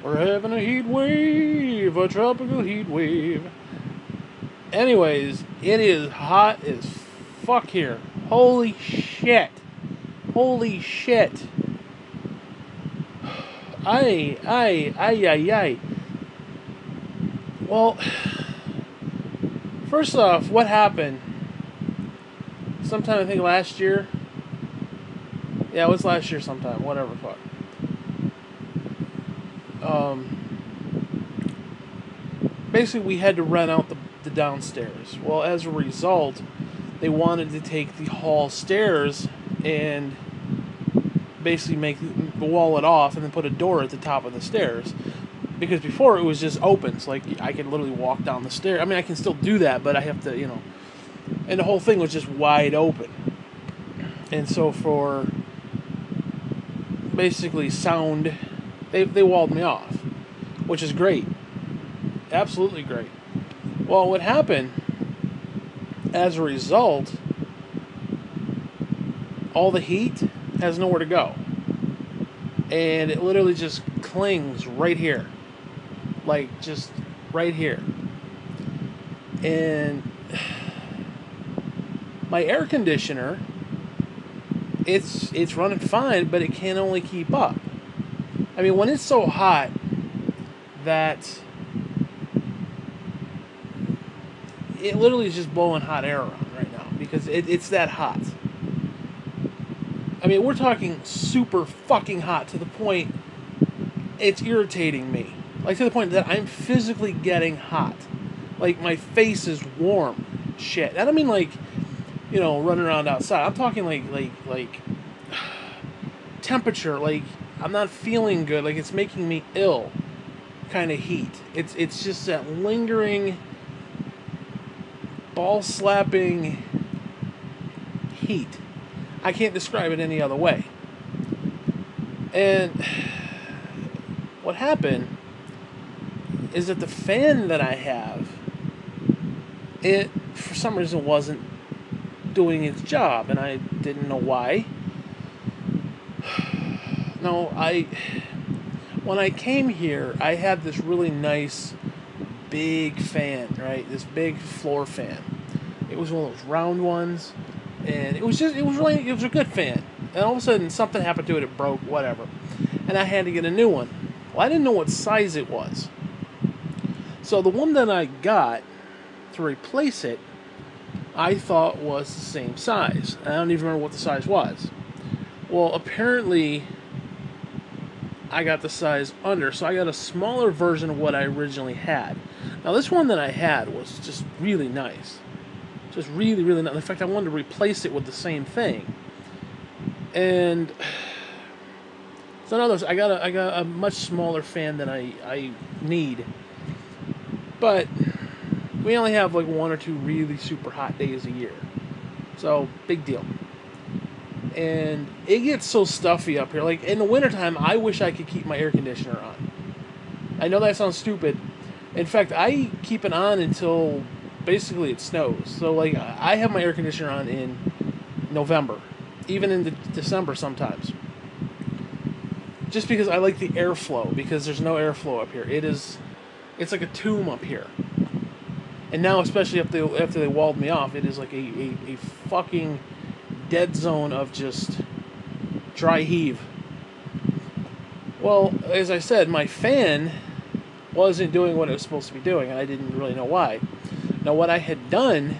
We're having a heat wave, a tropical heat wave. Anyways, it is hot as fuck here. Holy shit. Holy shit. Ay. Well, first off, what happened? Sometime I think last year. Yeah, it was last year sometime. Whatever, fuck. Basically, we had to rent out the downstairs. Well, as a result, they wanted to take the hall stairs and basically wall it off and then put a door at the top of the stairs. Because before it was just open, so like I could literally walk down the stairs. I mean, I can still do that, but I have to, and the whole thing was just wide open. And so for basically sound, they walled me off, which is great. Absolutely great. Well, what happened, as a result, all the heat has nowhere to go. And it literally just clings right here. Like, just right here. And my air conditioner, it's running fine, but it can only keep up. I mean, when it's so hot that it literally is just blowing hot air around right now because it's that hot. I mean, we're talking super fucking hot to the point it's irritating me. Like, to the point that I'm physically getting hot. Like, my face is warm. Shit. I don't mean like, running around outside. I'm talking like temperature. Like, I'm not feeling good. Like, it's making me ill kind of heat. It's just that lingering, ball-slapping heat. I can't describe it any other way. And what happened is that the fan that I have, it, for some reason, wasn't doing its job, and I didn't know why. No, when I came here, I had this really nice big fan, right? This big floor fan. It was one of those round ones, and it was a good fan. And all of a sudden, something happened to it, it broke, whatever. And I had to get a new one. Well, I didn't know what size it was. So the one that I got to replace it, I thought was the same size. I don't even remember what the size was. Well, apparently, I got the size under, so I got a smaller version of what I originally had. Now, this one that I had was just really nice. Just really, really nice. In fact, I wanted to replace it with the same thing. And so, in other words, I got a much smaller fan than I need. But we only have like 1 or 2 really super hot days a year. So, big deal. And it gets so stuffy up here. Like, in the wintertime, I wish I could keep my air conditioner on. I know that sounds stupid. In fact, I keep it on until basically it snows. So, like, I have my air conditioner on in November. Even in December sometimes. Just because I like the airflow. Because there's no airflow up here. It's like a tomb up here. And now, especially after they walled me off, it is like a fucking dead zone of just dry heave. Well, as I said, my fan wasn't doing what it was supposed to be doing, and I didn't really know why. Now, what I had done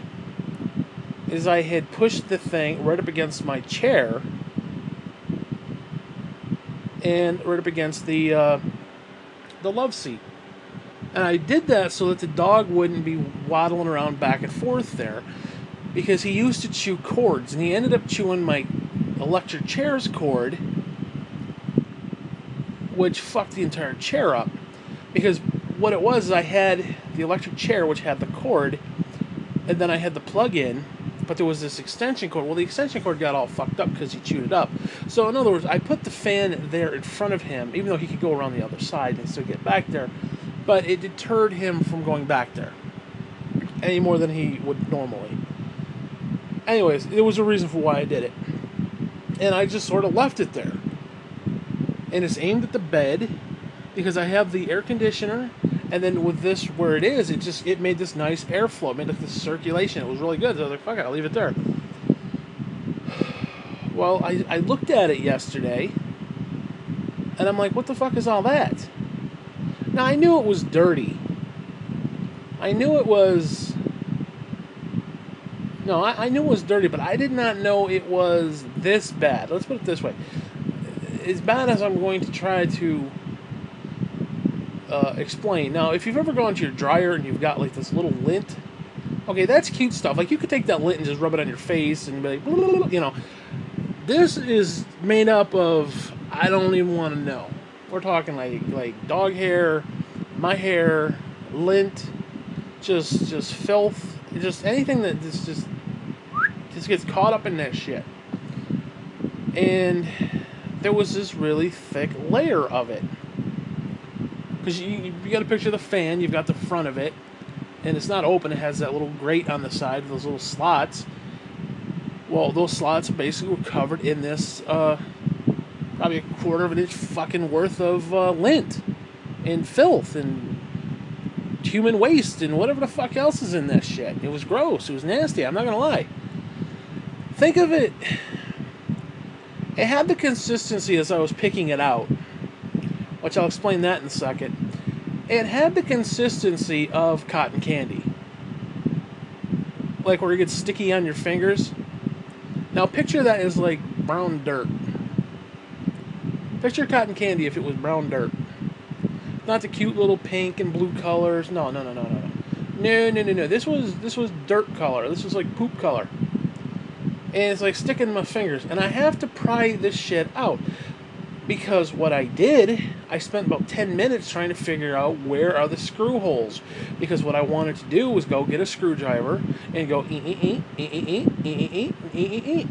is I had pushed the thing right up against my chair and right up against the love seat. And I did that so that the dog wouldn't be waddling around back and forth there, because he used to chew cords, and he ended up chewing my electric chair's cord, which fucked the entire chair up. Because what it was is I had the electric chair, which had the cord, and then I had the plug-in, but there was this extension cord. Well, the extension cord got all fucked up because he chewed it up. So, in other words, I put the fan there in front of him, even though he could go around the other side and still get back there, but it deterred him from going back there any more than he would normally. Anyways, there was a reason for why I did it. And I just sort of left it there. And it's aimed at the bed, because I have the air conditioner, and then with this where it is, it made this nice airflow, it made like this circulation. It was really good. So I was like, fuck it, I'll leave it there. Well, I looked at it yesterday, and I'm like, what the fuck is all that? Now, I knew it was dirty. I knew it was... No, I knew it was dirty, but I did not know it was this bad. Let's put it this way. As bad as I'm going to try to explain. Now, if you've ever gone to your dryer and you've got like this little lint, okay, that's cute stuff. Like, you could take that lint and just rub it on your face and be like, you know. This is made up of, I don't even want to know. We're talking like dog hair, my hair, lint, just filth, just anything that just gets caught up in that shit. And there was this really thick layer of it. Because you got to picture the fan, you've got the front of it, and it's not open, it has that little grate on the side, those little slots. Well, those slots basically were covered in this, probably a quarter of an inch fucking worth of lint and filth and human waste and whatever the fuck else is in this shit. It was gross. It was nasty. I'm not gonna lie. Think of it. It had the consistency as I was picking it out, which I'll explain that in a second. It had the consistency of cotton candy, like where it gets sticky on your fingers. Now picture that as like brown dirt. Picture cotton candy if it was brown dirt. Not the cute little pink and blue colors. No. No. This was dirt color. This was like poop color. And it's like sticking in my fingers. And I have to pry this shit out. Because what I did, I spent about 10 minutes trying to figure out where are the screw holes. Because what I wanted to do was go get a screwdriver and go and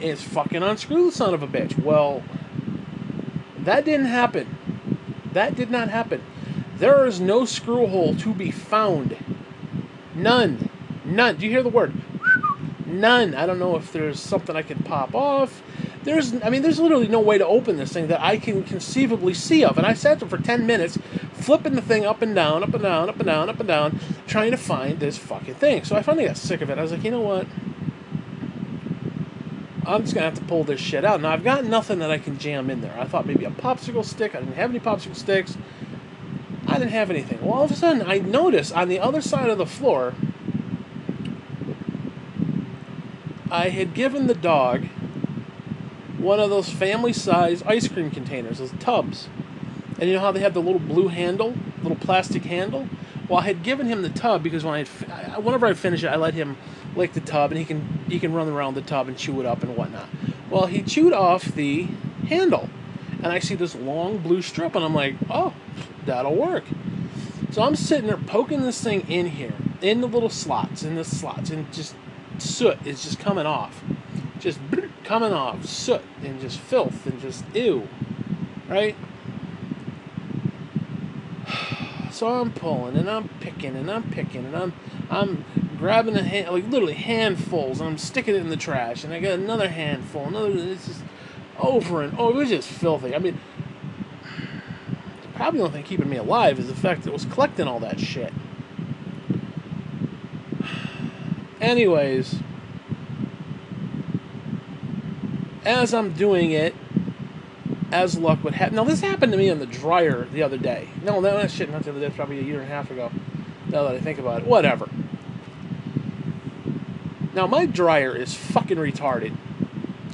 it's fucking unscrew the son of a bitch. Well, that didn't happen. That did not happen. There is no screw hole to be found. None. Do you hear the word? None. I don't know if there's something I can pop off. There's literally no way to open this thing that I can conceivably see of. And I sat there for 10 minutes, flipping the thing up and down, trying to find this fucking thing. So I finally got sick of it. I was like, you know what? I'm just going to have to pull this shit out. Now, I've got nothing that I can jam in there. I thought maybe a popsicle stick. I didn't have any popsicle sticks. I didn't have anything. Well, all of a sudden, I noticed on the other side of the floor, I had given the dog one of those family-size ice cream containers, those tubs. And you know how they have the little blue handle, little plastic handle? Well, I had given him the tub because whenever I finish it, I let him lick the tub, and he can run around the tub and chew it up and whatnot. Well, he chewed off the handle, and I see this long blue strip, and I'm like, oh, that'll work. So I'm sitting there poking this thing in here, in the little slots, and just soot is just coming off. Just coming off, soot and just filth and just ew, right? So I'm pulling and I'm picking and I'm grabbing like literally handfuls, and I'm sticking it in the trash, and I got another handful, it's just over and over. It was just filthy. I mean, probably the only thing keeping me alive is the fact that it was collecting all that shit. Anyways, as I'm doing it, as luck would have... Now, this happened to me on the dryer the other day. No, that shit, not the other day. It's probably a year and a half ago. Now that I think about it. Whatever. Now, my dryer is fucking retarded.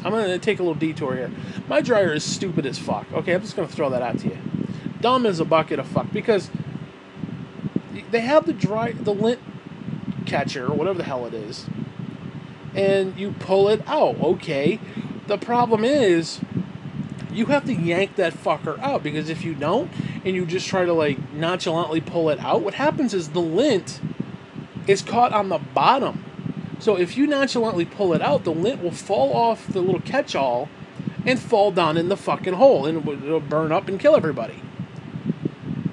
I'm going to take a little detour here. My dryer is stupid as fuck. Okay, I'm just going to throw that out to you. Dumb as a bucket of fuck. Because they have the lint catcher, or whatever the hell it is, and you pull it out. Okay. The problem is, you have to yank that fucker out, because if you don't, and you just try to like nonchalantly pull it out, what happens is the lint is caught on the bottom. So if you nonchalantly pull it out, the lint will fall off the little catch-all and fall down in the fucking hole, and it'll burn up and kill everybody.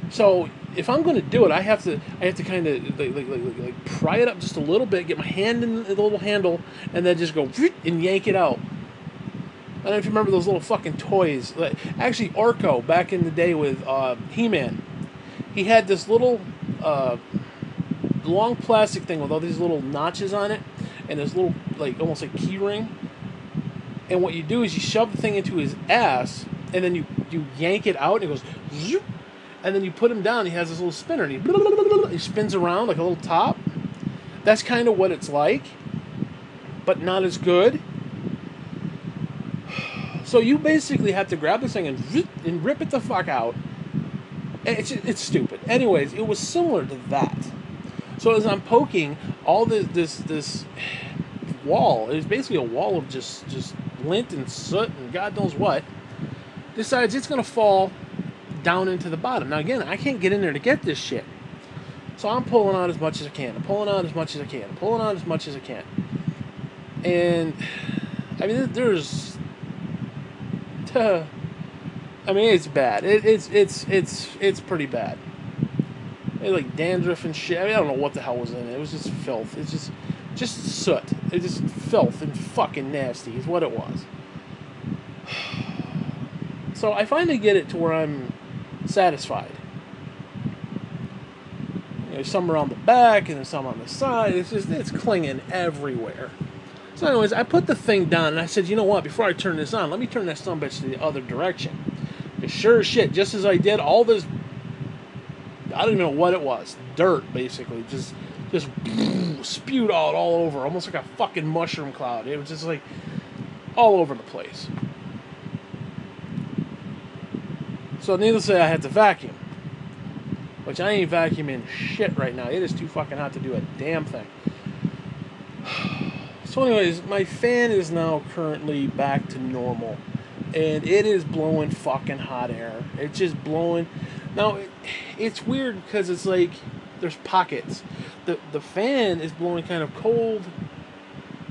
So if I'm going to do it, I have to kind of like pry it up just a little bit, get my hand in the little handle, and then just go and yank it out. I don't know if you remember those little fucking toys. Actually, Orko, back in the day with He-Man, he had this little long plastic thing with all these little notches on it, and this little like almost like key ring. And what you do is you shove the thing into his ass, and then you yank it out, and it goes, zoop, and then you put him down. He has this little spinner, and he spins around like a little top. That's kind of what it's like, but not as good. So you basically have to grab this thing and rip it the fuck out. And it's stupid. Anyways, it was similar to that. So as I'm poking, all this wall, it was basically a wall of just lint and soot and God knows what, decides it's going to fall down into the bottom. Now again, I can't get in there to get this shit. So I'm pulling out as much as I can. I'm pulling out as much as I can. I'm pulling out as much as I can. And I mean, I mean, it's bad. It's pretty bad. It's like dandruff and shit. I mean, I don't know what the hell was in it. It was just filth. It's just soot. It's just filth and fucking nasty is what it was. So I finally get it to where I'm satisfied. There's some around the back and there's some on the side. It's clinging everywhere. So anyways, I put the thing down and I said, you know what, before I turn this on, let me turn that sumbitch to the other direction. Because sure as shit, just as I did, all this, I don't even know what it was, dirt basically, just spewed out all over, almost like a fucking mushroom cloud. It was just like all over the place. So needless to say, I had to vacuum. Which I ain't vacuuming shit right now. It is too fucking hot to do a damn thing. So anyways, my fan is now currently back to normal. And it is blowing fucking hot air. It's just blowing. Now, it's weird because it's like there's pockets. The fan is blowing kind of cold,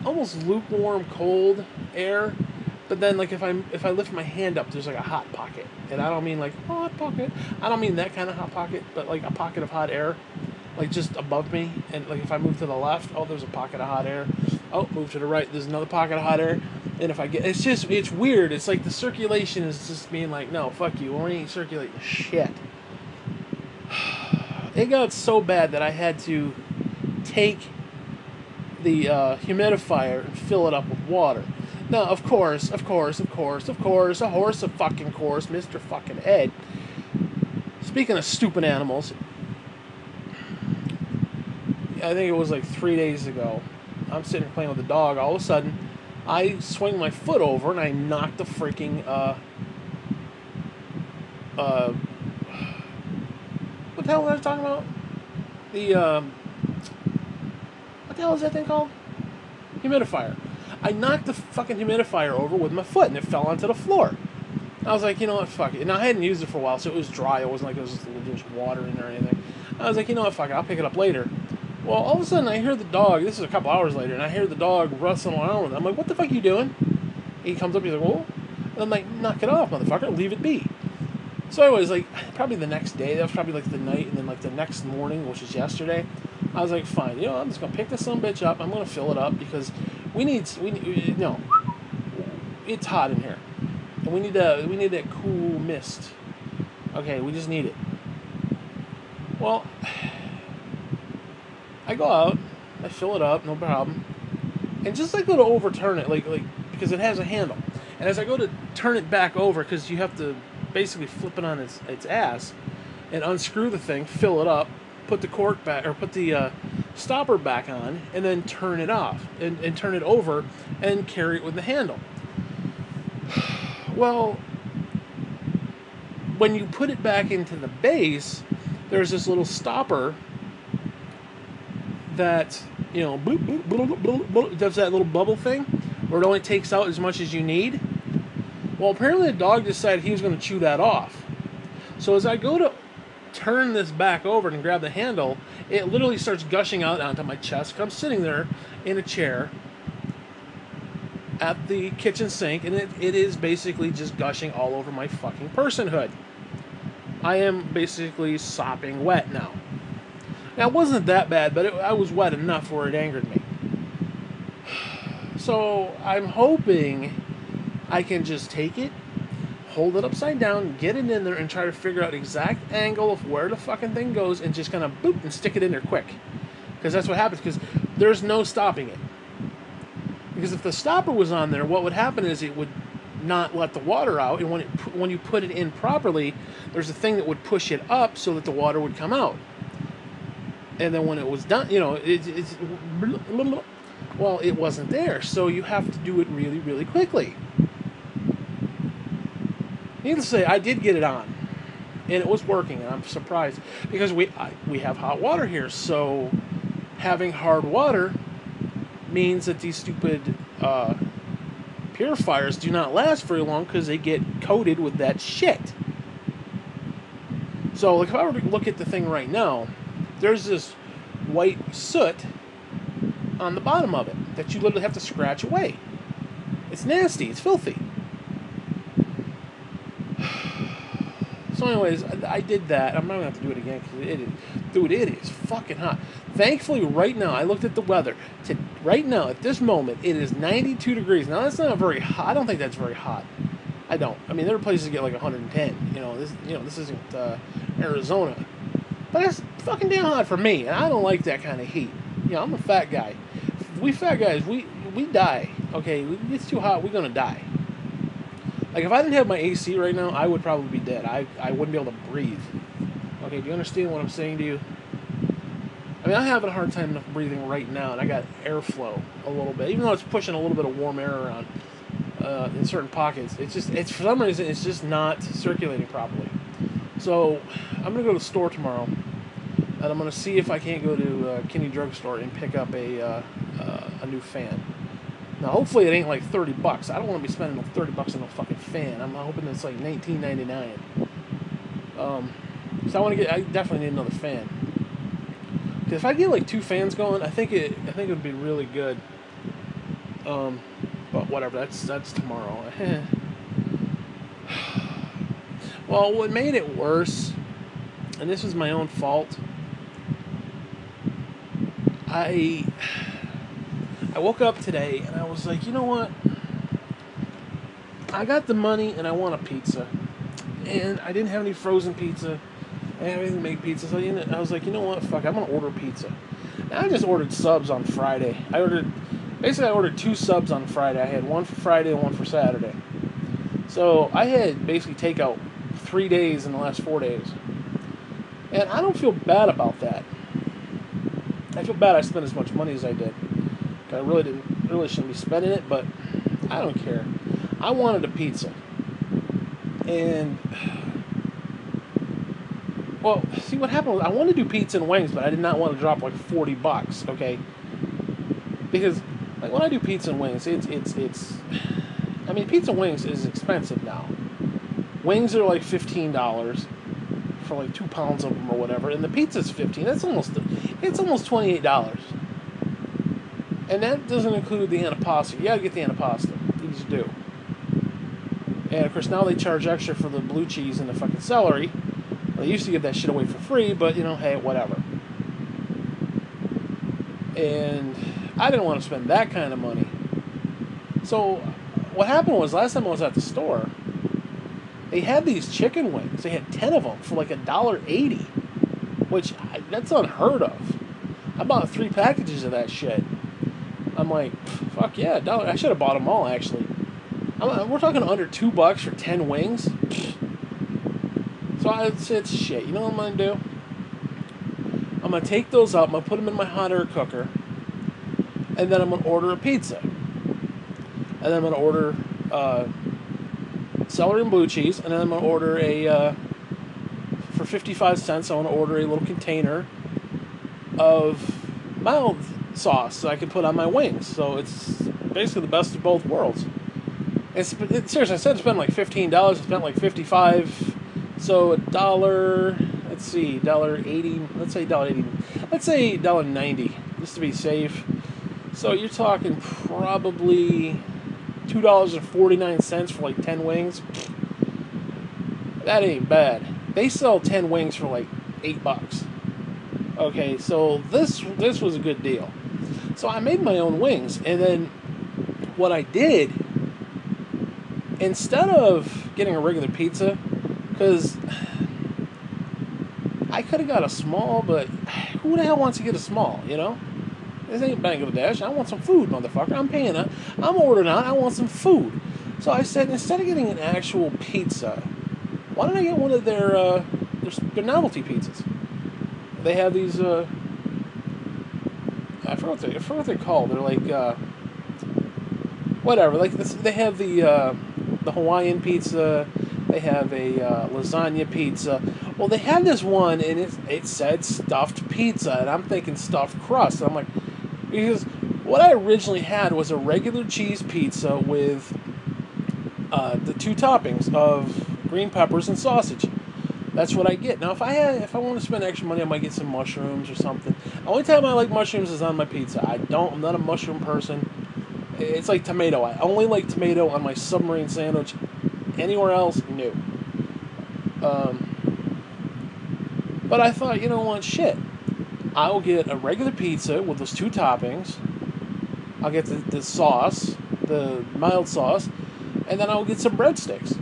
almost lukewarm cold air. But then, like, if I lift my hand up, there's like a hot pocket. And I don't mean like hot pocket. I don't mean that kind of hot pocket, but like a pocket of hot air, like just above me. And like if I move to the left, oh, there's a pocket of hot air. Oh, move to the right, there's another pocket of hot air. And if I get, it's weird. It's like the circulation is just being like, no, fuck you, we ain't circulating shit. It got so bad that I had to take the humidifier and fill it up with water. Now, of course, a horse of fucking course, Mr. fucking Ed. Speaking of stupid animals, I think it was like 3 days ago, I'm sitting here playing with the dog, all of a sudden, I swing my foot over and I knock the freaking, what the hell was I talking about? What the hell is that thing called? Humidifier. I knocked the fucking humidifier over with my foot, and it fell onto the floor. I was like, you know what, fuck it. Now, I hadn't used it for a while, so it was dry. It wasn't like there was water in there or anything. I was like, you know what, fuck it, I'll pick it up later. Well, all of a sudden, I hear the dog, this is a couple hours later, and I hear the dog rustling around with it. I'm like, what the fuck are you doing? He comes up, he's like, whoa. And I'm like, knock it off, motherfucker, leave it be. So anyways, like, probably the next day, that was probably like the night, and then like the next morning, which was yesterday, I was like, fine, you know, I'm just going to pick this sumbitch up, I'm going to fill it up, because we need, no, it's hot in here, and we need that cool mist. Okay, we just need it. Well, I go out, I fill it up, no problem, and just like go to overturn it, like because it has a handle, and as I go to turn it back over, because you have to basically flip it on its ass, and unscrew the thing, fill it up, put the cork back, or put the stopper back on, and then turn it off, and turn it over, and carry it with the handle. Well, when you put it back into the base, there's this little stopper that, you know, bloop, bloop, bloop, bloop, bloop, does that little bubble thing, where it only takes out as much as you need. Well, apparently the dog decided he was going to chew that off. So as I go to turn this back over and grab the handle, it literally starts gushing out onto my chest. I'm sitting there in a chair at the kitchen sink, and it is basically just gushing all over my fucking personhood. I am basically sopping wet now. Now, it wasn't that bad, but I was wet enough where it angered me. So I'm hoping I can just take it, hold it upside down, get it in there, and try to figure out the exact angle of where the fucking thing goes, and just kind of boop and stick it in there quick. Because that's what happens. Because there's no stopping it. Because if the stopper was on there, what would happen is it would not let the water out, and when you put it in properly, there's a thing that would push it up so that the water would come out. And then when it was done, well, it wasn't there, so you have to do it really, really quickly. Needless to say, I did get it on, and it was working, and I'm surprised because we have hot water here, so having hard water means that these stupid purifiers do not last very long because they get coated with that shit. So, like, if I were to look at the thing right now, there's this white soot on the bottom of it that you literally have to scratch away. It's nasty. It's filthy. So anyways, I did that. I'm not going to have to do it again because it is fucking hot. Thankfully, right now, I looked at the weather. Right now, at this moment, it is 92 degrees. Now, that's not very hot. I don't think that's very hot. I don't. I mean, there are places that get like 110. This isn't Arizona. But that's fucking damn hot for me, and I don't like that kind of heat. I'm a fat guy. We fat guys, we die. Okay, it's too hot, we're going to die. Like, if I didn't have my AC right now, I would probably be dead. I wouldn't be able to breathe. Okay, do you understand what I'm saying to you? I mean, I'm having a hard time enough breathing right now, and I got airflow a little bit. Even though it's pushing a little bit of warm air around in certain pockets, it's for some reason, it's just not circulating properly. So, I'm going to go to the store tomorrow, and I'm going to see if I can't go to Kinney Drugstore and pick up a new fan. Now, hopefully it ain't like $30. I don't want to be spending $30 on a fucking fan. I'm hoping it's like $19.99. So I definitely need another fan. Because if I get like 2 fans going, I think it would be really good. But whatever, that's tomorrow. Well, what made it worse, and this was my own fault, I woke up today and I was like, you know what? I got the money and I want a pizza. And I didn't have any frozen pizza. I didn't have anything to make pizza. So I was like, you know what? Fuck, I'm going to order pizza. And I just ordered subs on Friday. I ordered 2 subs on Friday. I had one for Friday and one for Saturday. So I had basically takeout 3 days in the last 4 days. And I don't feel bad about that. I feel bad I spent as much money as I did. I really shouldn't be spending it, but I don't care. I wanted a pizza. And, well, see what happened was I wanted to do pizza and wings, but I did not want to drop like $40, okay? Because, like, when I do pizza and wings, it's I mean, pizza and wings is expensive now. Wings are like $15 for like 2 pounds of them or whatever, and the pizza's $15. It's almost $28. And that doesn't include the antipasto. You gotta get the antipasto. You just do. And of course now they charge extra for the blue cheese and the fucking celery. Well, they used to give that shit away for free, but hey, whatever. And I didn't want to spend that kind of money. So what happened was last time I was at the store, they had these chicken wings. They had 10 of them for like $1.80, which that's unheard of. I bought 3 packages of that shit. I'm like, fuck yeah, $1. I should have bought them all, actually. We're talking under $2 for 10 wings. So it's shit. You know what I'm going to do? I'm going to take those out. I'm going to put them in my hot air cooker. And then I'm going to order a pizza. And then I'm going to order celery and blue cheese. And then I'm going to order for 55 cents, I want to order a little container of mild sauce so I can put on my wings. So it's basically the best of both worlds. Seriously, instead of spending like $15, I spent like $55. So $1, let's see, $1.80, let's say $1.80, let's say $1.90, just to be safe. So you're talking probably $2.49 for like 10 wings. That ain't bad. They sell 10 wings for like $8. Okay, so this was a good deal. So I made my own wings, and then what I did instead of getting a regular pizza, because I could have got a small, but who the hell wants to get a small, you know? This ain't Bangladesh. I want some food, motherfucker. I'm paying it. I'm ordering out. I want some food. So I said, instead of getting an actual pizza, why don't I get one of their novelty pizzas? They have these, I forgot what they're called. They're like, whatever. Like this, they have the Hawaiian pizza. They have a lasagna pizza. Well, they had this one, and it said stuffed pizza, and I'm thinking stuffed crust. And I'm like, because what I originally had was a regular cheese pizza with the two toppings of green peppers and sausage. That's what I get. Now, if I want to spend extra money, I might get some mushrooms or something. The only time I like mushrooms is on my pizza. I'm not a mushroom person. It's like tomato. I only like tomato on my submarine sandwich. Anywhere else, no. But I thought, you know what, shit. I'll get a regular pizza with those two toppings. I'll get the sauce, the mild sauce, and then I'll get some breadsticks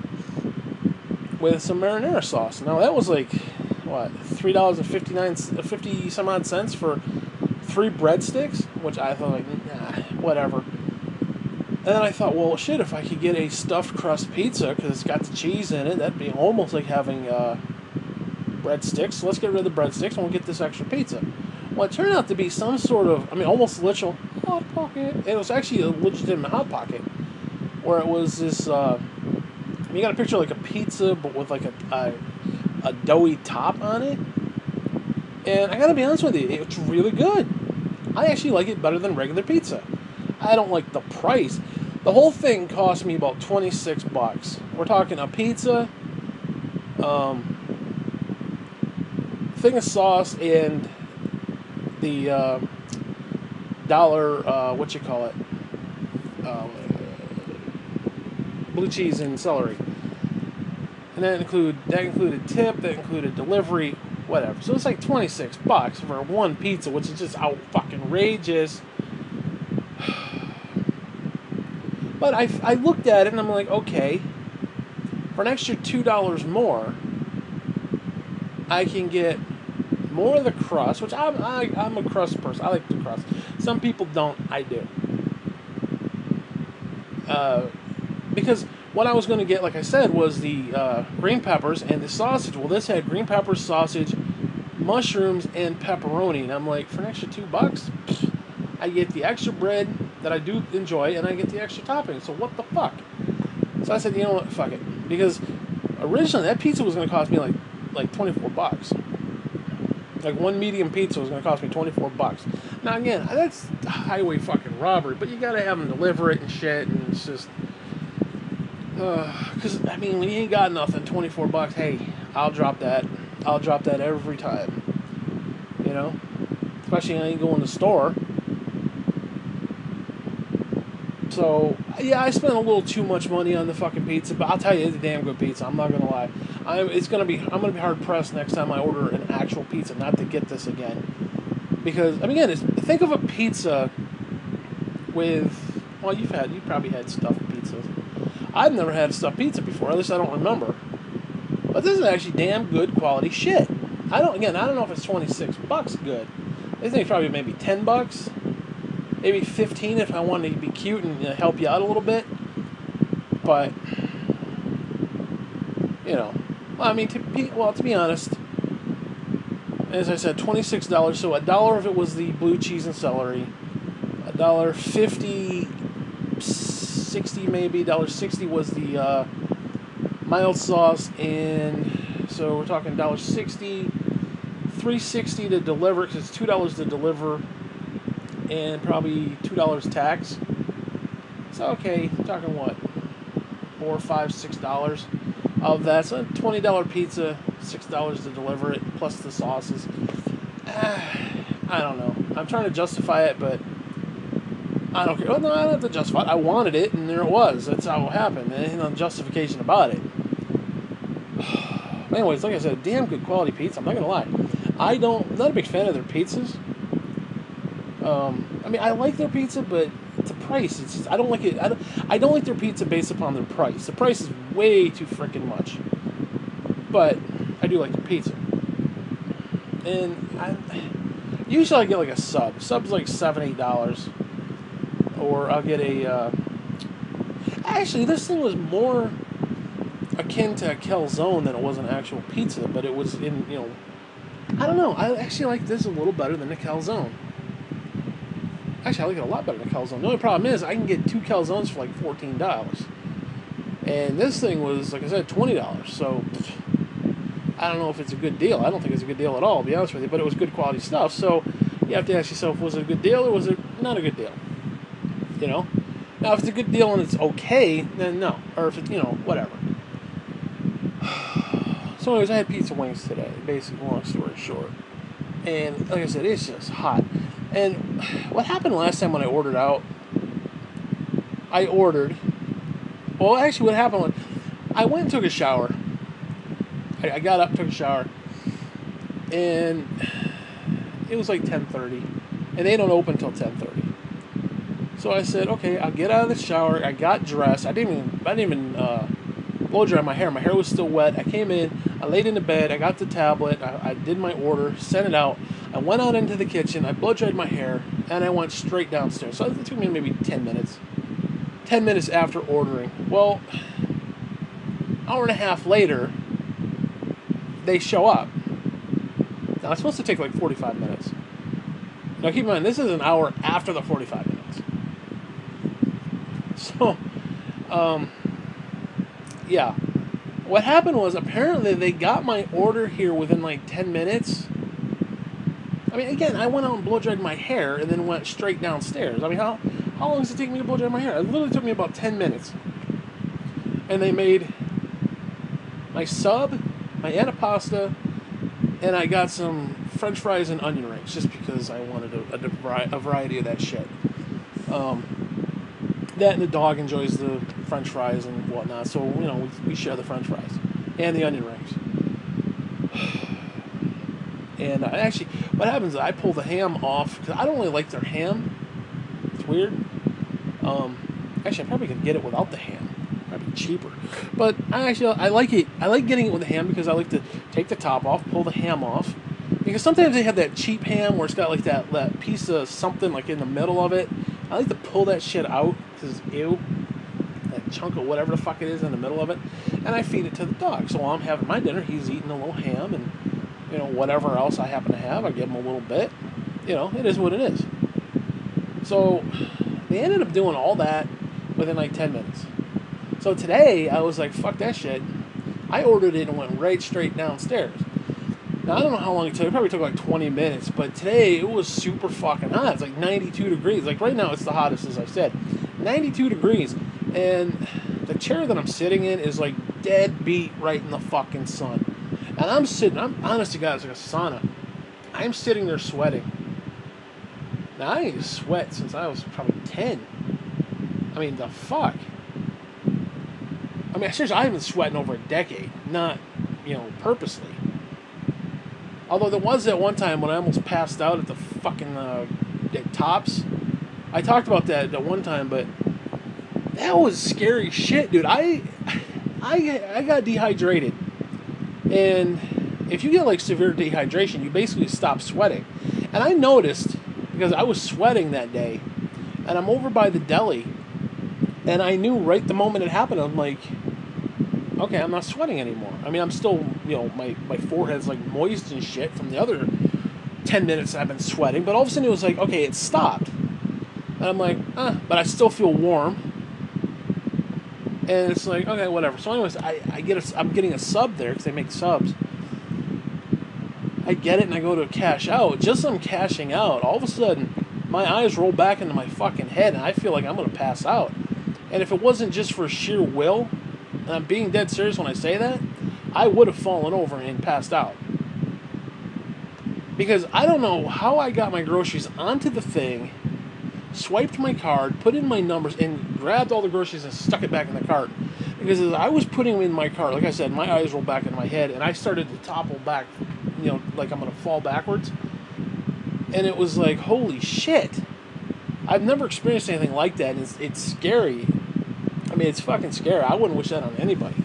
with some marinara sauce. Now that was like, what, $3.50 some odd cents for 3 breadsticks, which I thought, like, nah, whatever. And then I thought, well, shit, if I could get a stuffed crust pizza, because it's got the cheese in it, that'd be almost like having breadsticks. So let's get rid of the breadsticks and we'll get this extra pizza. Well, it turned out to be some sort of, almost literal Hot Pocket. It was actually a legitimate Hot Pocket, where it was this, you got a picture of like a pizza, but with like a doughy top on it. And I gotta be honest with you, it's really good. I actually like it better than regular pizza. I don't like the price. The whole thing cost me about $26. We're talking a pizza, thing of sauce, and the dollar, blue cheese and celery. And that included tip, that included delivery, whatever. So it's like $26 for one pizza, which is just out fucking outrageous. But I looked at it and I'm like, okay, for an extra $2 more, I can get more of the crust, which I'm a crust person. I like the crust. Some people don't. I do. Because what I was going to get, like I said, was the green peppers and the sausage. Well, this had green peppers, sausage, mushrooms, and pepperoni. And I'm like, for an extra $2, I get the extra bread that I do enjoy, and I get the extra topping. So what the fuck? So I said, you know what, fuck it. Because originally that pizza was going to cost me like $24. Like one medium pizza was going to cost me $24. Now again, that's highway fucking robbery, but you got to have them deliver it and shit, and it's just, because when you ain't got nothing, $24. Hey, I'll drop that. I'll drop that every time. You know, especially when I ain't going to the store. So, yeah, I spent a little too much money on the fucking pizza, but I'll tell you, it's a damn good pizza. I'm not gonna lie. I'm gonna be hard pressed next time I order an actual pizza not to get this again, because again, think of a pizza with, well, you've probably had stuffed pizzas. I've never had a stuffed pizza before, at least I don't remember. But this is actually damn good quality shit. I don't know if it's $26 good. I think it's probably maybe $10. Maybe 15 if I wanted to be cute and help you out a little bit. But, to be honest, as I said, $26. So $1 if it was the blue cheese and celery, $1.50, $60 maybe, $1.60 was the mild sauce, and so we're talking $1.60, $3.60 to deliver, because it's $2 to deliver, and probably $2 tax. So okay, I'm talking what, $4, $5, $6 of that. So $20 pizza, $6 to deliver it, plus the sauces. I don't know. I'm trying to justify it, but I don't care. Well, no, I don't have to justify it. I wanted it, and there it was. That's how it happened. There ain't no justification about it. Anyways, like I said, damn good quality pizza. I'm not gonna lie. I'm not a big fan of their pizzas. I like their pizza, but to price. It's just, I don't like it. I don't like their pizza based upon their price. The price is way too freaking much. But I do like their pizza. And usually I get like a sub. Sub's like $7, $8. Or I'll get a... actually, this thing was more akin to a calzone than it was an actual pizza. But it was in, I don't know. I actually like this a little better than the calzone. Actually, I like it a lot better than a calzone. The only problem is I can get 2 calzones for like $14. And this thing was, like I said, $20. So, I don't know if it's a good deal. I don't think it's a good deal at all, to be honest with you. But it was good quality stuff. So, you have to ask yourself, was it a good deal or was it not a good deal? Now, if it's a good deal and it's okay, then no. Or if it's, whatever. So anyways, I had pizza wings today, basically, long story short. And like I said, it's just hot. And what happened last time when I ordered out, well, actually what happened was, I went and took a shower. I got up, took a shower, and it was like 10:30, and they don't open until 10:30. So I said, okay, I'll get out of the shower. I got dressed. I didn't even blow dry my hair. My hair was still wet. I came in, I laid in the bed, I got the tablet, I did my order, sent it out. I went out into the kitchen, I blow dried my hair, and I went straight downstairs. So it took me maybe 10 minutes. 10 minutes after ordering. Well, hour and a half later, they show up. Now, it's supposed to take like 45 minutes. Now, keep in mind, this is an hour after the 45 minutes. So, yeah. What happened was, apparently, they got my order here within like 10 minutes. I mean, again, I went out and blow dried my hair and then went straight downstairs. I mean, how long does it take me to blow dry my hair? It literally took me about 10 minutes. And they made my sub, my antipasta, and I got some French fries and onion rings just because I wanted a variety of that shit. That and the dog enjoys the French fries and whatnot, so we share the French fries and the onion rings. And actually, what happens is I pull the ham off because I don't really like their ham. It's weird. Actually, I probably could get it without the ham. Probably cheaper. But I like it. I like getting it with the ham because I like to take the top off, pull the ham off. Because sometimes they have that cheap ham where it's got like that piece of something like in the middle of it. I like to pull that shit out because ew, that chunk of whatever the fuck it is in the middle of it, and I feed it to the dog. So while I'm having my dinner, he's eating a little ham and whatever else I happen to have, I give him a little bit. It is what it is. So they ended up doing all that within like 10 minutes. So today I was like, fuck that shit. I ordered it and went right straight downstairs. Now, I don't know how long it took. It probably took like 20 minutes. But today, it was super fucking hot. It's like 92 degrees. Like right now, it's the hottest, as I said. 92 degrees. And the chair that I'm sitting in is like dead beat right in the fucking sun. And I'm honest to God, it's like a sauna. I'm sitting there sweating. Now, I ain't sweat since I was probably 10. I mean, the fuck? I mean, seriously, I haven't sweated in over a decade. Not, purposely. Although there was that one time when I almost passed out at the fucking at Tops. I talked about that one time, but that was scary shit, dude. I got dehydrated. And if you get like severe dehydration, you basically stop sweating. And I noticed, because I was sweating that day, and I'm over by the deli, and I knew right the moment it happened, I'm like, okay, I'm not sweating anymore. I mean, I'm still, my forehead's like moist and shit from the other 10 minutes I've been sweating, but all of a sudden it was like, okay, it stopped. And I'm like, but I still feel warm. And it's like, okay, whatever. So anyways, I'm getting a sub there, because they make subs. I get it, and I go to cash out. Just as I'm cashing out, all of a sudden, my eyes roll back into my fucking head, and I feel like I'm going to pass out. And if it wasn't just for sheer will, and I'm being dead serious when I say that, I would have fallen over and passed out. Because I don't know how I got my groceries onto the thing, swiped my card, put in my numbers, and grabbed all the groceries and stuck it back in the cart. Because as I was putting them in my cart, like I said, my eyes rolled back into my head, and I started to topple back, like I'm going to fall backwards. And it was like, holy shit. I've never experienced anything like that, and it's scary. I mean, it's fucking scary. I wouldn't wish that on anybody,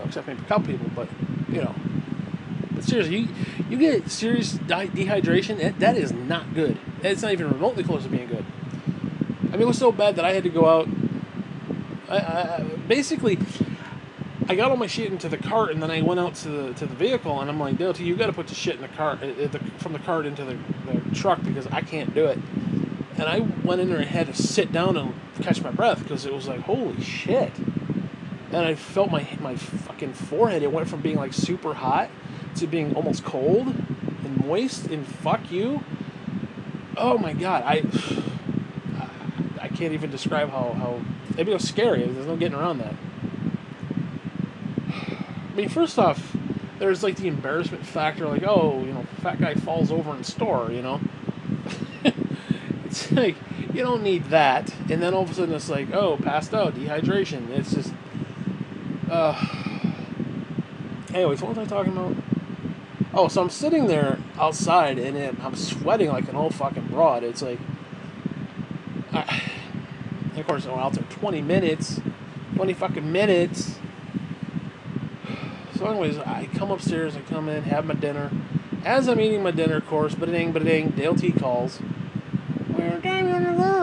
except maybe a couple people. But but seriously, you get serious dehydration. That is not good. It's not even remotely close to being good. I mean, it was so bad that I had to go out. Basically, I got all my shit into the cart, and then I went out to the vehicle, and I'm like, DLT, you got to put the shit in the cart, from the cart into the truck, because I can't do it. And I went in there and had to sit down and catch my breath, because it was like, holy shit. And I felt my fucking forehead. It went from being like super hot to being almost cold and moist, and fuck you. Oh my god, I can't even describe how it was scary. There's no getting around that. I mean, first off, there's like the embarrassment factor, like, oh, fat guy falls over in store, It's like, you don't need that. And then all of a sudden it's like, oh, passed out, dehydration. It's just, anyways, what was I talking about? Oh, so I'm sitting there outside, and I'm sweating like an old fucking broad. It's like, and of course, I'm out there 20 fucking minutes. So anyways, I come upstairs, I come in, have my dinner. As I'm eating my dinner, of course, ba-ding, Dale T calls. Well, damn,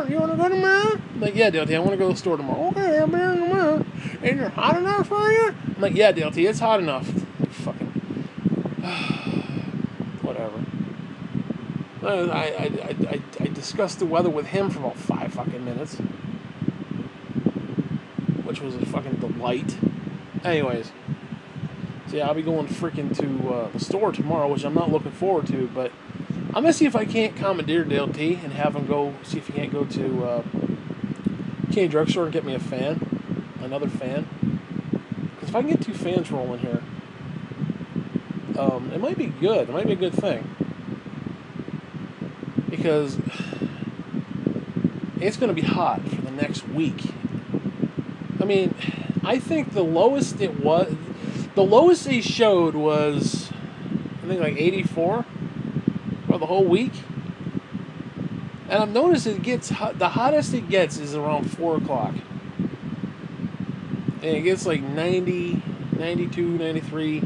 you wanna go tomorrow? I'm like, yeah, Dale T, I want to go to the store tomorrow. Okay, I'll be here tomorrow. Ain't it hot enough for you? I'm like, yeah, Dale T, it's hot enough. Fucking whatever. I discussed the weather with him for about 5 fucking minutes, which was a fucking delight. Anyways, so yeah, I'll be going freaking to the store tomorrow, which I'm not looking forward to, but I'm going to see if I can't commandeer Dale T and have him go, see if he can't go to Candy Drugstore and get me another fan. Because if I can get 2 fans rolling here, it might be good. It might be a good thing. Because it's going to be hot for the next week. I mean, I think the lowest they showed was, I think, like 84 for the whole week. And I've noticed it gets hot, the hottest it gets is around 4 o'clock. And it gets like 90, 92, 93,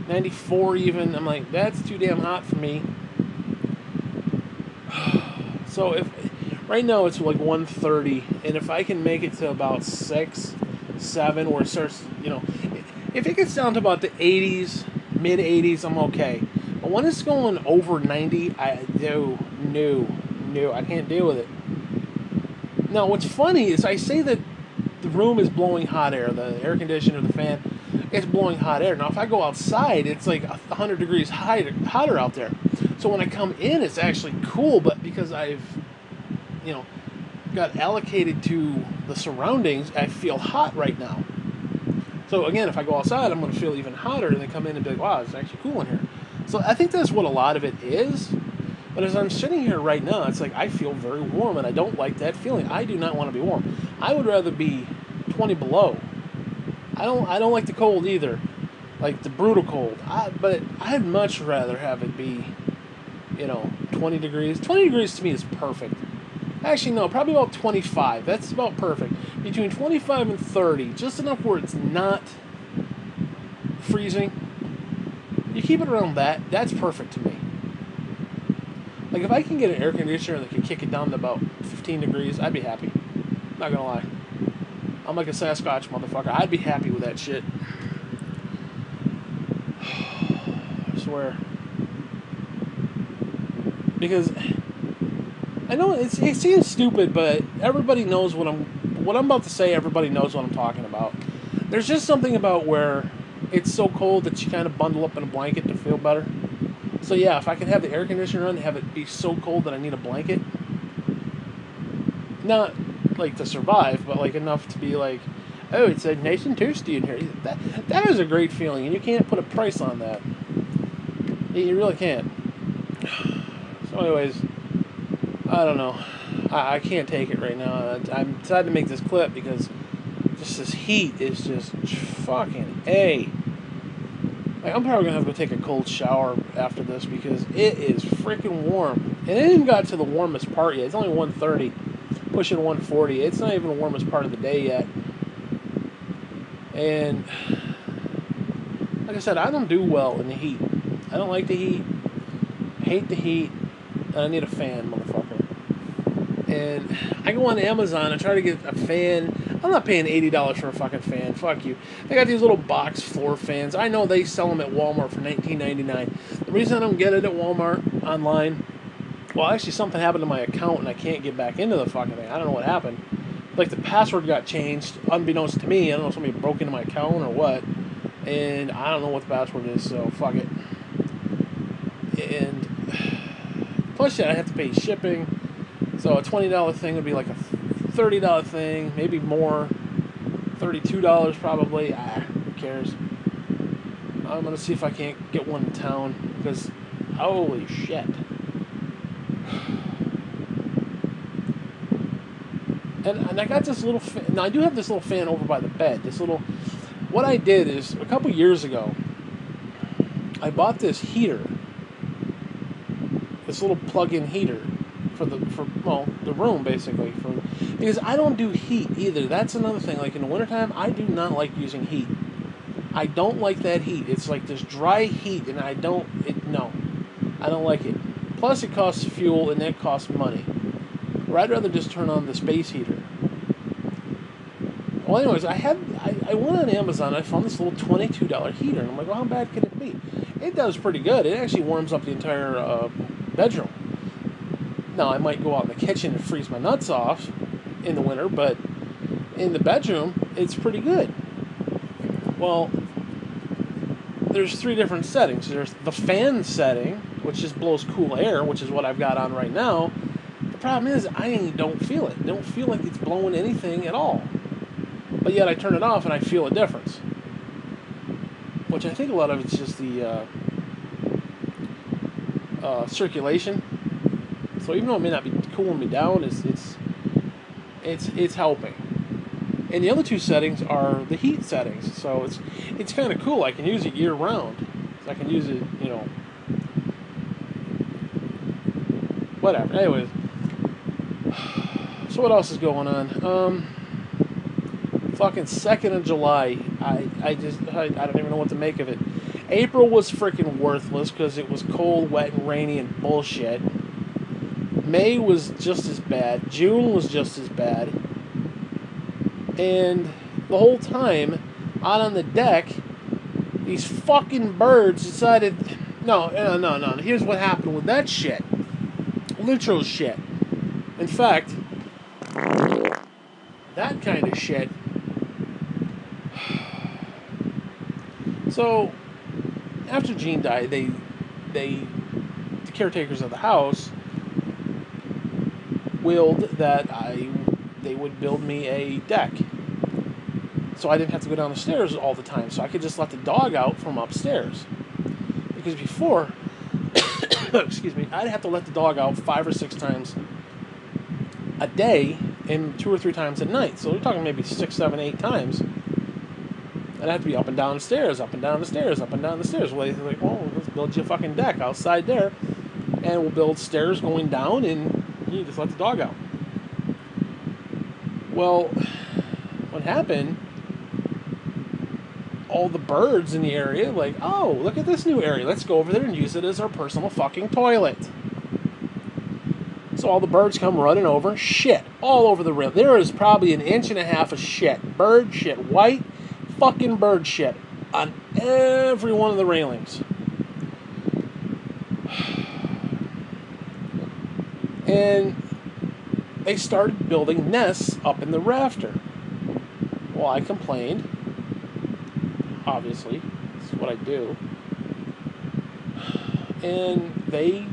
94 even. I'm like, that's too damn hot for me. So if right now it's like 1:30, and if I can make it to about 6, 7, where it starts, if it gets down to about the 80s, mid 80s, I'm okay. But when it's going over 90, no, I can't deal with it. Now, what's funny is I say that the room is blowing hot air, the air conditioner, the fan, it's blowing hot air. Now, if I go outside, it's like 100 degrees hotter out there. So when I come in, it's actually cool, but because I've, got allocated to the surroundings, I feel hot right now. So again, if I go outside, I'm going to feel even hotter, and then come in and be like, wow, it's actually cool in here. So I think that's what a lot of it is. But as I'm sitting here right now, it's like I feel very warm, and I don't like that feeling. I do not want to be warm. I would rather be 20 below. I don't like the cold either, like the brutal cold. But I'd much rather have it be, 20 degrees. 20 degrees to me is perfect. Actually, no, probably about 25. That's about perfect. Between 25 and 30, just enough where it's not freezing. You keep it around that, that's perfect to me. Like, if I can get an air conditioner that can kick it down to about 15 degrees, I'd be happy. Not gonna lie. I'm like a Sasquatch motherfucker. I'd be happy with that shit. I swear. Because I know it seems stupid, but everybody knows what I'm about to say. Everybody knows what I'm talking about. There's just something about where it's so cold that you kind of bundle up in a blanket to feel better. So yeah, if I could have the air conditioner on and have it be so cold that I need a blanket, not like to survive, but like enough to be like, oh, it's nice and toasty in here. That is a great feeling, and you can't put a price on that. You really can't. So anyways, I don't know. I can't take it right now. I'm decided to make this clip because just this heat is just fucking A. Like, I'm probably going to have to go take a cold shower after this because it is freaking warm. And it ain't even got to the warmest part yet. It's only 1:30, pushing 1:40. It's not even the warmest part of the day yet. And like I said, I don't do well in the heat. I don't like the heat. Hate the heat. I need a fan, motherfucker. And I go on Amazon and try to get a fan. I'm not paying $80 for a fucking fan. Fuck you. They got these little box floor fans. I know they sell them at Walmart for $19.99. The reason I don't get it at Walmart online, well, actually something happened to my account and I can't get back into the fucking thing. I don't know what happened. Like the password got changed, unbeknownst to me. I don't know if somebody broke into my account or what. And I don't know what the password is, so fuck it. And plus, yeah, I have to pay shipping. So a $20 thing would be like a $30 thing, maybe more. $32 probably. Who cares? I'm gonna see if I can't get one in town because holy shit. And I got this little fan. Now I do have this little fan over by the bed. This little. What I did is a couple years ago, I bought this heater. This little plug-in heater for the room basically because I don't do heat either. That's another thing. Like in the wintertime, I do not like using heat. I don't like that heat. It's like this dry heat, and I don't like it. Plus, it costs fuel, and that costs money. Or I'd rather just turn on the space heater. Well, anyways, I went on Amazon. I found this little $22 heater, and I'm like, well, how bad could it be? It does pretty good. It actually warms up the entire bedroom. Now, I might go out in the kitchen and freeze my nuts off in the winter, but in the bedroom, it's pretty good. Well, there's 3 different settings. There's the fan setting, which just blows cool air, which is what I've got on right now. The problem is, I don't feel it. I don't feel like it's blowing anything at all. But yet I turn it off and I feel a difference. Which I think a lot of it's just the circulation. So even though it may not be cooling me down, it's helping. And the other 2 settings are the heat settings. So it's kind of cool. I can use it year round. So I can use it, whatever. Anyways. So what else is going on? Fucking 2nd of July. I don't even know what to make of it. April was freaking worthless because it was cold, wet, and rainy and bullshit. May was just as bad. June was just as bad. And the whole time, out on the deck, these fucking birds decided... No. Here's what happened with that shit. Literal shit. In fact, that kind of shit... So, after Gene died, the caretakers of the house willed that they would build me a deck. So I didn't have to go down the stairs all the time, so I could just let the dog out from upstairs. Because before, excuse me, I'd have to let the dog out 5 or 6 times a day and 2 or 3 times at night. So we're talking maybe 6, 7, 8 times. I'd have to be up and down the stairs, up and down the stairs, up and down the stairs. Well, they're like, well, let's build you a fucking deck outside there, and we'll build stairs going down, and you just let the dog out. Well, what happened, all the birds in the area, like, oh, look at this new area. Let's go over there and use it as our personal fucking toilet. So all the birds come running over, shit, all over the rim. There is probably 1.5 inches of shit. Bird shit, white fucking bird shit on every one of the railings. And they started building nests up in the rafter. Well, I complained. Obviously, that's what I do. And they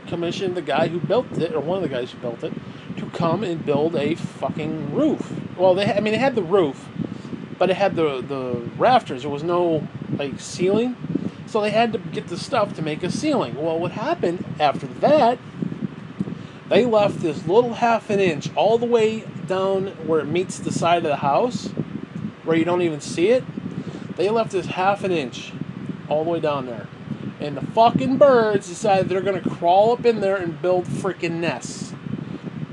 commissioned the guy who built it, or one of the guys who built it, to come and build a fucking roof. Well, they had the roof, but it had the rafters. There was no, ceiling. So they had to get the stuff to make a ceiling. Well, what happened after that, they left this little 1/2 inch all the way down where it meets the side of the house, where you don't even see it. They left this 1/2 inch all the way down there. And the fucking birds decided they're going to crawl up in there and build freaking nests.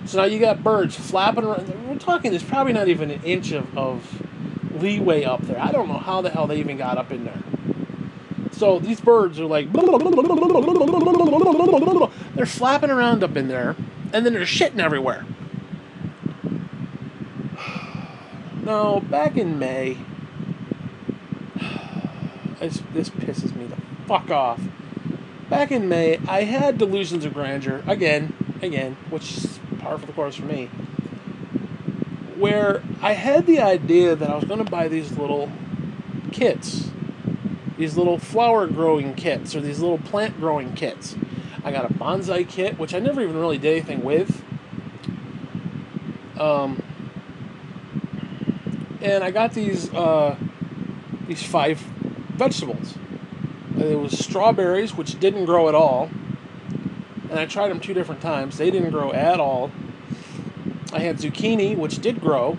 So now you got birds flapping around. We're talking, there's probably not even an inch of leeway up there. I don't know how the hell they even got up in there. So these birds are like, they're flapping around up in there, and then they're shitting everywhere. Now, back in May, this pisses me the fuck off. Back in May, I had delusions of grandeur, again, which is par for the course for me, where I had the idea that I was going to buy these little kits, these little flower growing kits, or these little plant growing kits. I got a bonsai kit, which I never even really did anything with. And I got these 5 vegetables. It was strawberries, which didn't grow at all. And I tried them 2 different times. They didn't grow at all. I had zucchini, which did grow.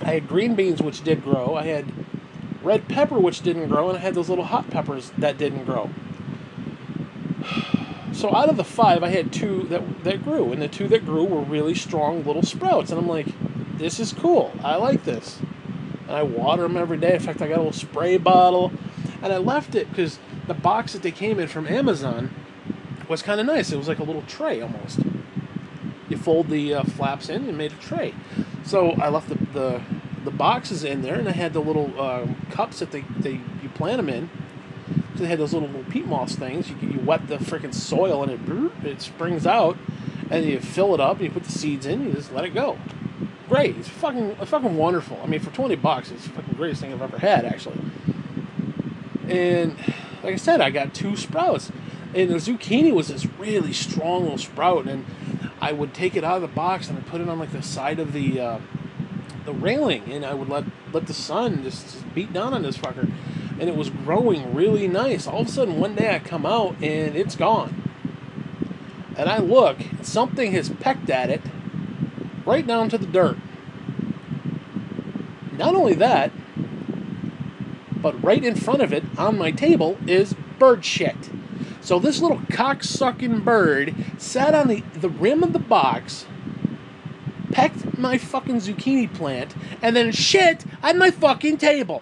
I had green beans, which did grow. I had red pepper, which didn't grow. And I had those little hot peppers that didn't grow. So out of the 5, I had 2 that grew. And the 2 that grew were really strong little sprouts. And I'm like, this is cool. I like this. And I water them every day. In fact, I got a little spray bottle. And I left it because the box that they came in from Amazon was kind of nice. It was like a little tray almost. You fold the flaps in and made a tray. So I left the boxes in there, and I had the little cups that you plant them in. So they had those little peat moss things. You wet the freaking soil, and it springs out, and you fill it up, and you put the seeds in, and you just let it go. Great. It's fucking wonderful. I mean, for $20, it's the fucking greatest thing I've ever had, actually. And like I said, I got 2 sprouts. And the zucchini was this really strong little sprout, and I would take it out of the box and I'd put it on like the side of the railing, and I would let the sun just beat down on this fucker. And it was growing really nice. All of a sudden, one day I come out and it's gone. And I look, something has pecked at it right down to the dirt. Not only that, but right in front of it on my table is bird shit. So this little cocksucking bird sat on the rim of the box, pecked my fucking zucchini plant, and then shit on my fucking table.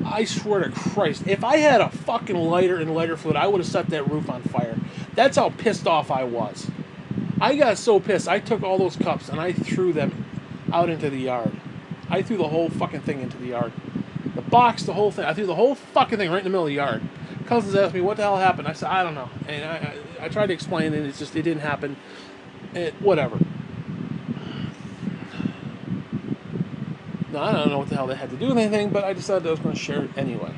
I swear to Christ, if I had a fucking lighter and lighter fluid, I would have set that roof on fire. That's how pissed off I was. I got so pissed, I took all those cups and I threw them out into the yard. I threw the whole fucking thing into the yard. The box, the whole thing. I threw the whole fucking thing right in the middle of the yard. Cousins asked me, what the hell happened? I said, I don't know. And I tried to explain it, it didn't happen. Whatever. Now, I don't know what the hell they had to do with anything, but I decided I was going to share it anyway.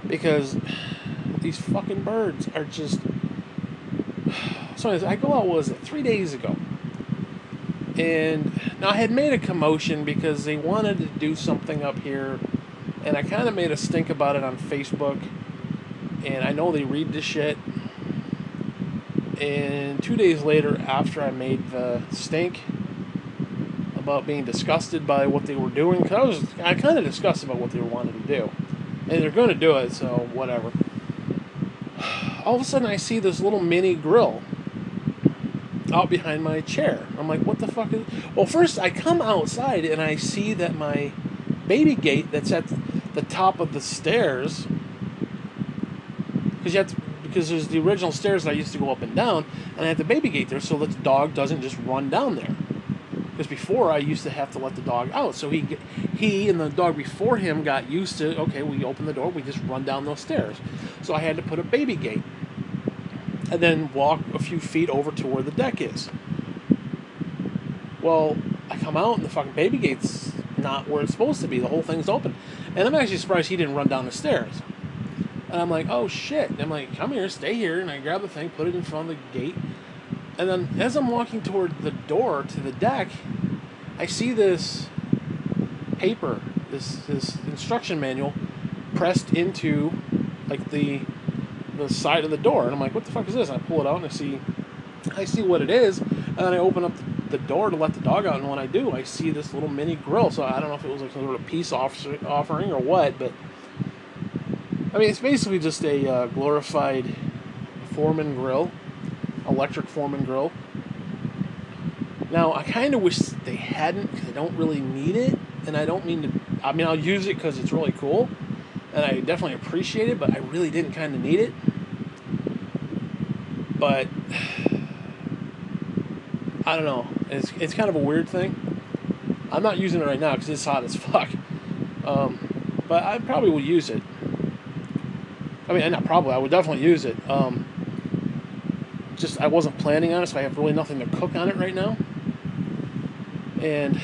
Because these fucking birds are just... So anyways, I go out, what was it, 3 days ago. And now I had made a commotion because they wanted to do something up here. And I kind of made a stink about it on Facebook. And I know they read this shit. And 2 days later, after I made the stink about being disgusted by what they were doing, because I kind of disgusted about what they were wanting to do. And they're going to do it, so whatever. All of a sudden, I see this little mini grill out behind my chair. I'm like, what the fuck is... Well, first, I come outside, and I see that my baby gate that's at the top of the stairs... Because there's the original stairs that I used to go up and down, and I had the baby gate there so that the dog doesn't just run down there. Because before, I used to have to let the dog out. So he and the dog before him got used to, okay, we open the door, we just run down those stairs. So I had to put a baby gate. And then walk a few feet over to where the deck is. Well, I come out and the fucking baby gate's not where it's supposed to be. The whole thing's open. And I'm actually surprised he didn't run down the stairs. And I'm like, oh shit. And I'm like, come here, stay here. And I grab the thing, put it in front of the gate. And then as I'm walking toward the door to the deck, I see this paper, this instruction manual pressed into like the side of the door. And I'm like, what the fuck is this? And I pull it out and I see what it is. And then I open up the door to let the dog out. And when I do, I see this little mini grill. So I don't know if it was like some sort of peace offering or what, but I mean, it's basically just a glorified Foreman grill, electric Foreman grill. Now, I kind of wish they hadn't because I don't really need it, and I don't mean to. I mean, I'll use it because it's really cool, and I definitely appreciate it, but I really didn't kind of need it. But I don't know. It's kind of a weird thing. I'm not using it right now because it's hot as fuck. But I probably will use it. I mean, not probably. I would definitely use it. Just I wasn't planning on it, so I have really nothing to cook on it right now. And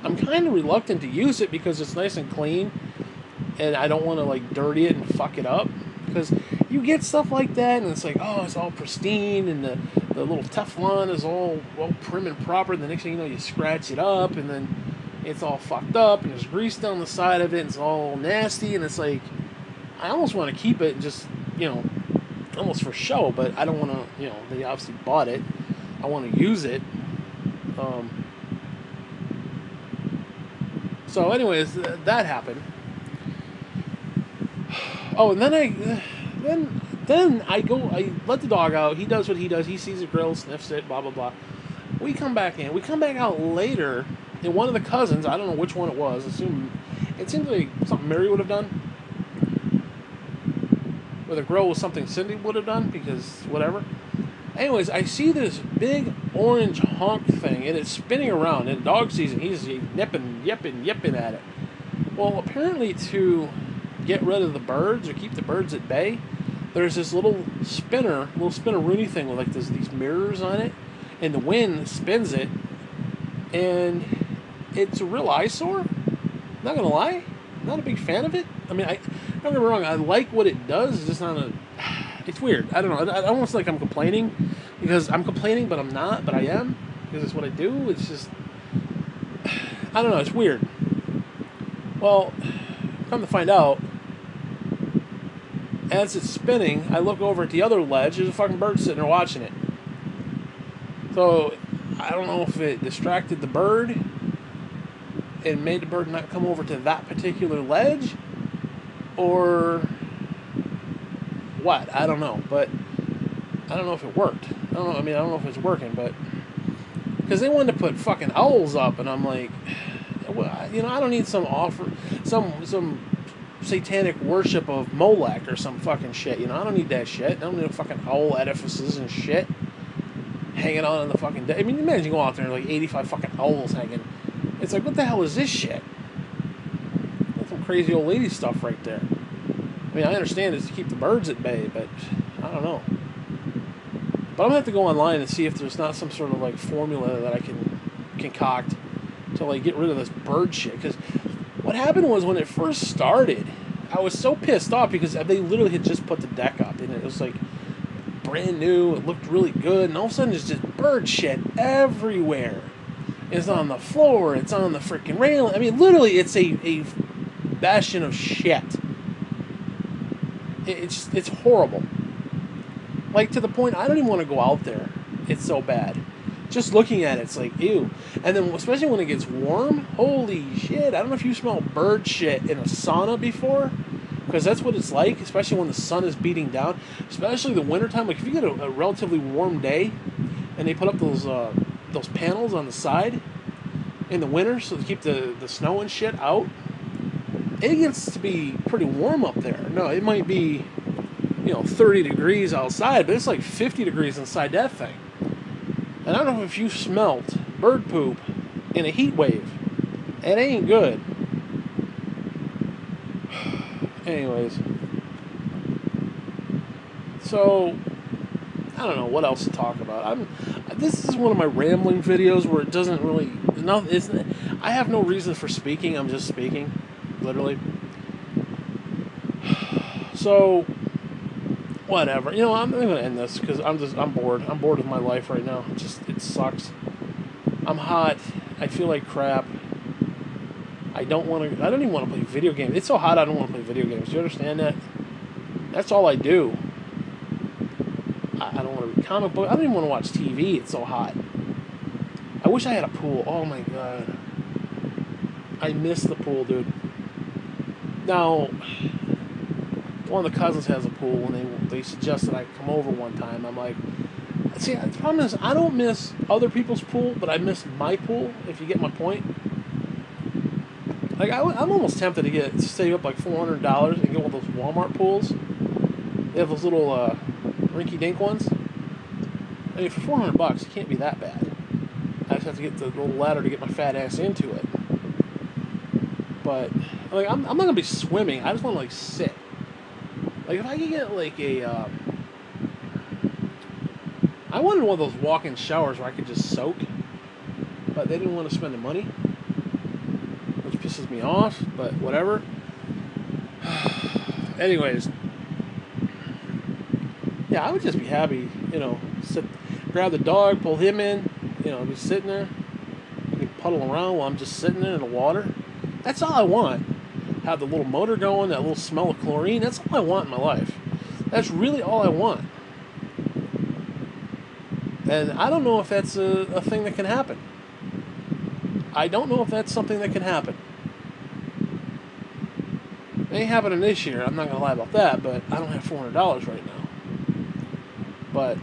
I'm kind of reluctant to use it because it's nice and clean, and I don't want to like dirty it and fuck it up. Because you get stuff like that, and it's like, oh, it's all pristine, and the little Teflon is all well prim and proper. And the next thing you know, you scratch it up, and then it's all fucked up, and there's grease down the side of it, and it's all nasty. And it's like, I almost want to keep it and just, almost for show, but I don't want to, they obviously bought it. I want to use it. So anyways, that happened. Oh, and then I let the dog out. He does what he does. He sees the grill, sniffs it, blah, blah, blah. We come back in. We come back out later, and one of the cousins, I don't know which one it was, it seems like something Mary would have done. Where the grill was something Cindy would have done, because whatever. Anyways, I see this big orange honk thing, and it's spinning around. In dog season, he's yipping at it. Well, apparently to get rid of the birds or keep the birds at bay, there's this little spinner-rooney thing with like these mirrors on it, and the wind spins it, and it's a real eyesore. Not gonna lie, not a big fan of it. I mean, don't get me wrong, I like what it does. It's just not it's weird. I don't know. I almost like I'm complaining because I'm complaining, but I'm not. But I am because it's what I do. It's just I don't know. It's weird. Well, come to find out, as it's spinning, I look over at the other ledge. There's a fucking bird sitting there watching it. So I don't know if it distracted the bird and made the bird not come over to that particular ledge, or what. I don't know, but I don't know if it worked. I don't know if it's working, but because they wanted to put fucking owls up, and I'm like, well, I don't need some satanic worship of Molech or some fucking shit. I don't need that shit. I don't need fucking owl edifices and shit hanging on in the fucking day. I mean, imagine you go out there and like 85 fucking owls hanging. It's like, what the hell is this shit? That's some crazy old lady stuff right there. I mean, I understand it's to keep the birds at bay, but I don't know. But I'm gonna have to go online and see if there's not some sort of like formula that I can concoct to like get rid of this bird shit. Because what happened was when it first started, I was so pissed off because they literally had just put the deck up and it was like brand new. It looked really good, and all of a sudden there's just bird shit everywhere. It's on the floor. It's on the freaking railing. I mean, literally, it's a bastion of shit. It's horrible. Like, to the point, I don't even want to go out there. It's so bad. Just looking at it, it's like, ew. And then, especially when it gets warm, holy shit. I don't know if you smelled bird shit in a sauna before, because that's what it's like, especially when the sun is beating down. Especially the wintertime. Like, if you get a relatively warm day, and they put up those panels on the side in the winter so to keep the snow and shit out, it gets to be pretty warm up there. No, it might be 30 degrees outside, but it's like 50 degrees inside that thing. And I don't know if you smelt bird poop in a heat wave. It ain't good. Anyways, so I don't know what else to talk about. This is one of my rambling videos where it doesn't really I have no reason for speaking. I'm just speaking, literally. So whatever. I'm going to end this because I'm bored. I'm bored with my life right now. It sucks. I'm hot. I feel like crap. I don't even want to play video games. It's so hot I don't want to play video games. Do you understand that? That's all I do. I don't want to read comic books. I don't even want to watch TV. It's so hot. I wish I had a pool. Oh my god. I miss the pool, dude. Now, one of the cousins has a pool, and they suggested I come over one time. I'm like, see, the problem is I don't miss other people's pool, but I miss my pool. If you get my point. Like I'm almost tempted to save up like $400 and get one of those Walmart pools. They have those little rinky-dink ones. I mean, for $400, it can't be that bad. I just have to get the little ladder to get my fat ass into it. But like, I'm not gonna be swimming. I just want to like sit. Like if I could get like I wanted one of those walk-in showers where I could just soak, but they didn't want to spend the money, which pisses me off. But whatever. Anyways, yeah, I would just be happy, grab the dog, pull him in, be sitting there, we can puddle around while I'm just sitting there in the water. That's all I want. Have the little motor going, that little smell of chlorine. That's all I want in my life. That's really all I want. And I don't know if that's a thing that can happen. I don't know if that's something that can happen. It ain't happening this year, I'm not going to lie about that, but I don't have $400 right now. But,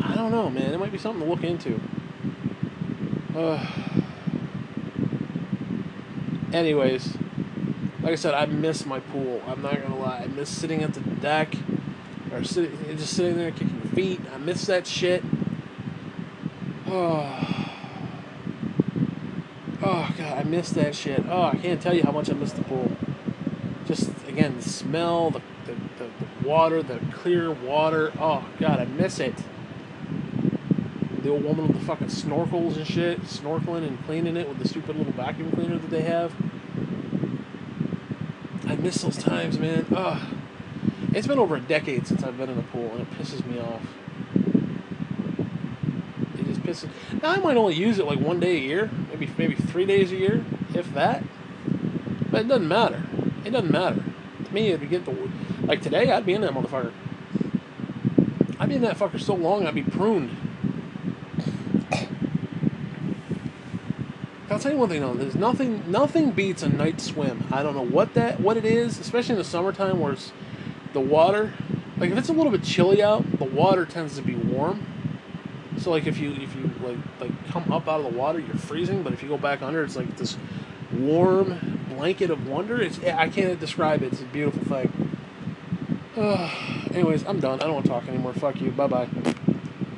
I don't know, man. It might be something to look into. Anyways, like I said, I miss my pool. I'm not going to lie. I miss sitting at the deck, or just sitting there kicking your feet. I miss that shit. Oh, God, I miss that shit. Oh, I can't tell you how much I miss the pool. Just, again, the smell, the water, the clear water. Oh, God, I miss it. The old woman with the fucking snorkels and shit, snorkeling and cleaning it with the stupid little vacuum cleaner that they have. I miss those times, man. Ugh. It's been over a decade since I've been in a pool, and it pisses me off. It just pisses. Now I might only use it like one day a year, maybe 3 days a year, if that. But it doesn't matter. It doesn't matter. To me, if you get like today, I'd be in that motherfucker. I'd be in that fucker so long, I'd be pruned. I'll tell you one thing though, there's nothing beats a night swim. I don't know what it is, especially in the summertime where it's the water, like if it's a little bit chilly out, the water tends to be warm. So like if you like come up out of the water, you're freezing, but if you go back under, it's like this warm blanket of wonder. I can't describe it. It's a beautiful thing. Anyways, I'm done. I don't want to talk anymore. Fuck you. Bye bye.